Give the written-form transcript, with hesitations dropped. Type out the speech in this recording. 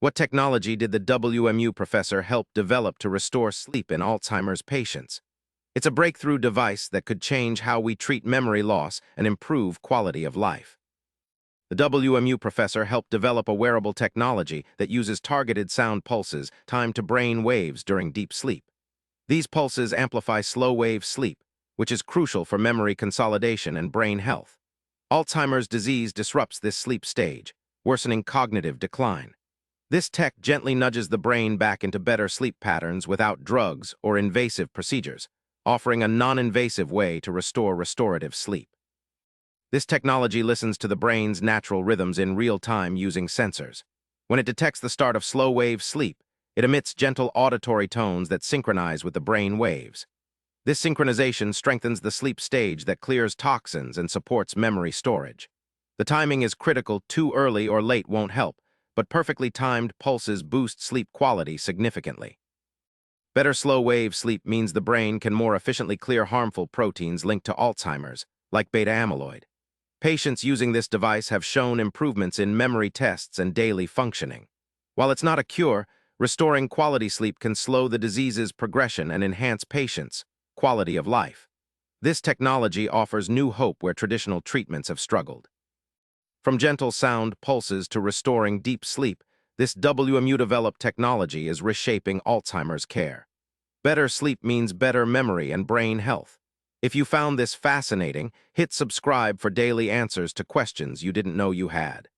What technology did the WMU professor help develop to restore sleep in Alzheimer's patients? It's a breakthrough device that could change how we treat memory loss and improve quality of life. The WMU professor helped develop a wearable technology that uses targeted sound pulses timed to brain waves during deep sleep. These pulses amplify slow-wave sleep, which is crucial for memory consolidation and brain health. Alzheimer's disease disrupts this sleep stage, worsening cognitive decline. This tech gently nudges the brain back into better sleep patterns without drugs or invasive procedures, offering a non-invasive way to restore restorative sleep. This technology listens to the brain's natural rhythms in real time using sensors. When it detects the start of slow-wave sleep, it emits gentle auditory tones that synchronize with the brain waves. This synchronization strengthens the sleep stage that clears toxins and supports memory storage. The timing is critical. Too early or late won't help, but perfectly timed pulses boost sleep quality significantly. Better slow-wave sleep means the brain can more efficiently clear harmful proteins linked to Alzheimer's, like beta-amyloid. Patients using this device have shown improvements in memory tests and daily functioning. While it's not a cure, restoring quality sleep can slow the disease's progression and enhance patients' quality of life. This technology offers new hope where traditional treatments have struggled. From gentle sound pulses to restoring deep sleep, this WMU-developed technology is reshaping Alzheimer's care. Better sleep means better memory and brain health. If you found this fascinating, hit subscribe for daily answers to questions you didn't know you had.